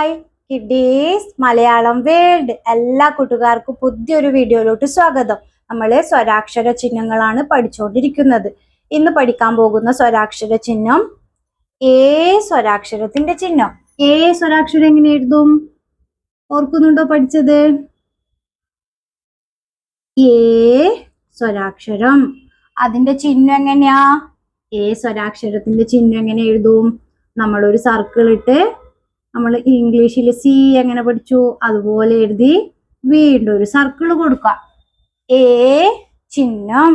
Hi kiddies Malayalam world. എല്ലാ കൂട്ടുകാർക്കും പുതിയൊരു വീഡിയോയിലോട്ട് സ്വാഗതം. നമ്മൾ സ്വരാക്ഷര ചിഹ്നങ്ങളാണ് പഠിച്ചുകൊണ്ടിരിക്കുന്നത്. ഇന്ന് പഠിക്കാൻ പോകുന്ന സ്വരാക്ഷര ചിഹ്നം ഏ സ്വരാക്ഷരത്തിന്റെ ചിഹ്നം. ഏ സ്വരാക്ഷരം എങ്ങനെ എഴുതും? ഓർക്കുന്നുണ്ടോ പഠിച്ചത്? ഏ സ്വരാക്ഷരം, അതിന്റെ ചിഹ്നം എങ്ങനെയാ? ഏ സ്വരാക്ഷരത്തിന്റെ ചിഹ്നം എങ്ങനെ എഴുതും? നമ്മളൊരു സർക്കിൾ ഇട്ട്, നമ്മൾ ഇംഗ്ലീഷിൽ സി എങ്ങനെ പഠിച്ചു അതുപോലെ എഴുതി വീണ്ടും ഒരു സർക്കിൾ കൊടുക്കുക. ഏ ചിഹ്നം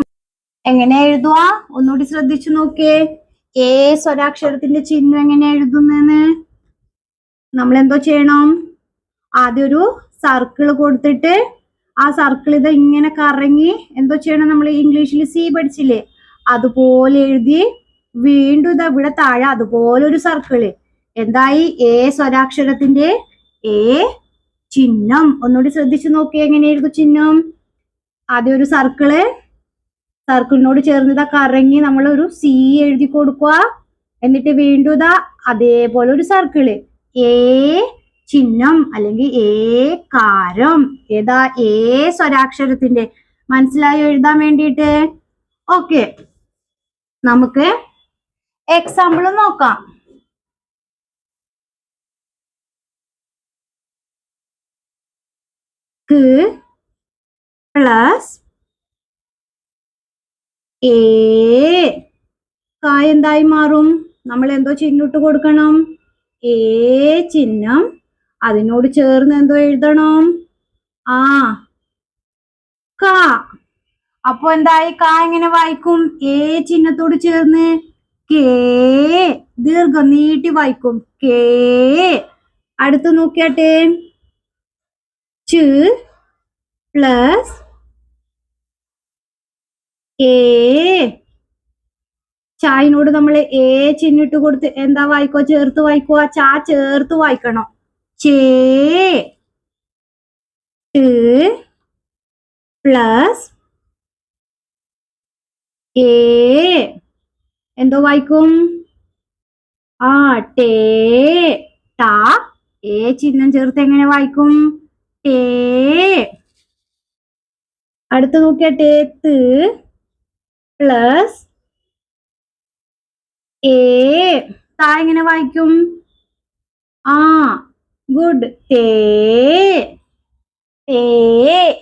എങ്ങനെ എഴുതുക? ഒന്നുകൂടി ശ്രദ്ധിച്ചു നോക്കിയേ. ഏ സ്വരാക്ഷരത്തിന്റെ ചിഹ്നം എങ്ങനെ എഴുതുന്നെന്ന് നമ്മൾ എന്തോ ചെയ്യണം? ആദ്യം ഒരു സർക്കിൾ കൊടുത്തിട്ട് ആ സർക്കിൾ ഇത് ഇങ്ങനെ കറങ്ങി എന്തോ ചെയ്യണം? നമ്മൾ ഇംഗ്ലീഷിൽ സി പഠിച്ചില്ലേ, അതുപോലെ എഴുതി വീണ്ടും ഇത് ഇവിടെ താഴെ അതുപോലെ ഒരു സർക്കിള്. എന്തായി? ഏ സ്വരാക്ഷരത്തിന്റെ ഏ ചിഹ്നം. ഒന്നുകൂടി ശ്രദ്ധിച്ചു നോക്കിയേ, എങ്ങനെ എഴുതും ചിഹ്നം? ആദ്യം ഒരു സർക്കിളിനോട് ചേർന്ന് ഇതാ കറങ്ങി നമ്മൾ ഒരു സി എഴുതി കൊടുക്കുക. എന്നിട്ട് വീണ്ടും ഇതാ അതേപോലെ ഒരു സർക്കിള്. ഏ ചിഹ്നം അല്ലെങ്കിൽ ഏ കാരം. ഏതാ? ഏ സ്വരാക്ഷരത്തിന്റെ. മനസ്സിലായോ എഴുതാൻ വേണ്ടിയിട്ട്? ഓക്കെ, നമുക്ക് എക്സാമ്പിൾ നോക്കാം. ക്ക് പ്ലസ് ഏ കായ എന്തായി മാറും? നമ്മൾ എന്തോ ചിഹ്നം ഇട്ട് കൊടുക്കണം? ഏ ചിഹ്നം. അതിനോട് ചേർന്ന് എന്തോ എഴുതണം? ആ ക. അപ്പൊ എന്തായി? ക എങ്ങനെ വായിക്കും? ഏ ചിഹ്നത്തോട് ചേർന്ന് കേ. ദീർഘം നീട്ടി വായിക്കും കേ. അടുത്ത് നോക്കിയാട്ടെ. ച് പ്ലസ് ഏ. ചായനോട് നമ്മൾ ഏ ചിഹ്നിട്ട് കൊടുത്ത് എന്താ വായിക്കോ? ചേർത്ത് വായിക്കുക. ചാ ചേർത്ത് വായിക്കണം. ചേ പ്ലസ് ഏ എന്തോ വായിക്കും? ആ ടേ. ടാ. ഏ ചിഹ്നം ചേർത്ത് എങ്ങനെ വായിക്കും? ടേ. അടുത്ത് നോക്കിയാട്ടെ. ത് പ്ലസ് ഏ. താ എങ്ങനെ വായിക്കും? ആ ഗുഡ്. തേ. തേ.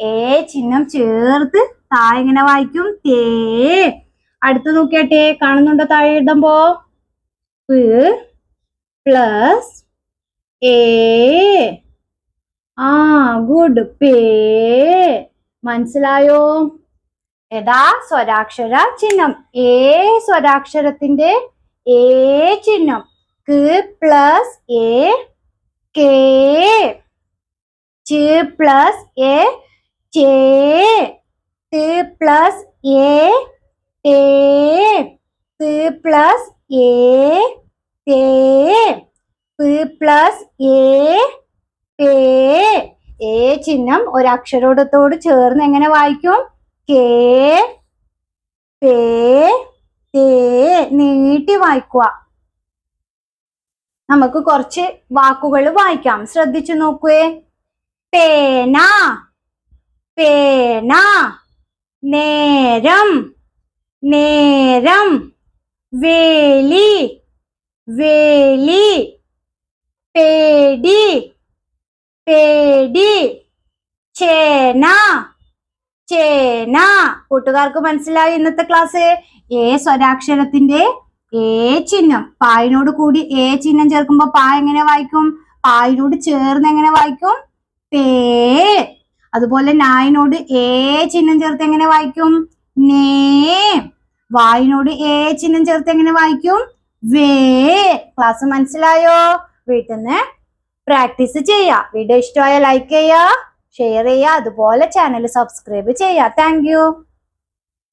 ഏ ചിഹ്നം ചേർത്ത് താ എങ്ങനെ വായിക്കും? തേ. അടുത്ത് നോക്കിയാട്ടെ. കാണുന്നുണ്ടോ താഴെ എഴുതുമ്പോ? പ്ലസ് ഏ. ആ ഗുഡ്. പേ. മനസ്സിലായോ? ഏതാ? സ്വരാക്ഷര ചിഹ്നം. ഏ സ്വരാക്ഷരത്തിന്റെ ഏ ചിഹ്നം. ക്ക് പ്ലസ് ഏ കേ. ച് പ്ലസ് ഏ ചേ. ത് പ്ലസ് ഏ ടേ. ത് പ്ലസ് ഏ തേ. ത് പ്ലസ് ഏ പേ. ഏ ചിഹ്നം ഒരക്ഷരോടത്തോട് ചേർന്ന് എങ്ങനെ വായിക്കും? കേ പേ തേ. നീട്ടി വായിക്കുക. നമുക്ക് കുറച്ച് വാക്കുകൾ വായിക്കാം. ശ്രദ്ധിച്ചു നോക്കുവേ. പേന പേന. നേരം നേരം. വേലി വേലി. പേടി പേടി. ചേന ചേന. കൂട്ടുകാർക്ക് മനസ്സിലായി ഇന്നത്തെ ക്ലാസ്? ഏ സ്വരാക്ഷരത്തിന്റെ ഏ ചിഹ്നം. പായിനോട് കൂടി ഏ ചിഹ്നം ചേർക്കുമ്പോ പാ എങ്ങനെ വായിക്കും? പായിനോട് ചേർന്ന് എങ്ങനെ വായിക്കും? പേ. അതുപോലെ നായിനോട് ഏ ചിഹ്നം ചേർത്ത് എങ്ങനെ വായിക്കും? നേ. വായിനോട് ഏ ചിഹ്നം ചേർത്ത് എങ്ങനെ വായിക്കും? വേ. ക്ലാസ് മനസ്സിലായോ? വീട്ടിൽ നിന്ന് പ്രാക്ടീസ് ചെയ്യാ. വീഡിയോ ഇഷ്ടമായ ലൈക്ക് ചെയ്യുക, ഷെയർ ചെയ്യുക, അതുപോലെ ചാനൽ സബ്സ്ക്രൈബ് ചെയ്യുക. Thank you.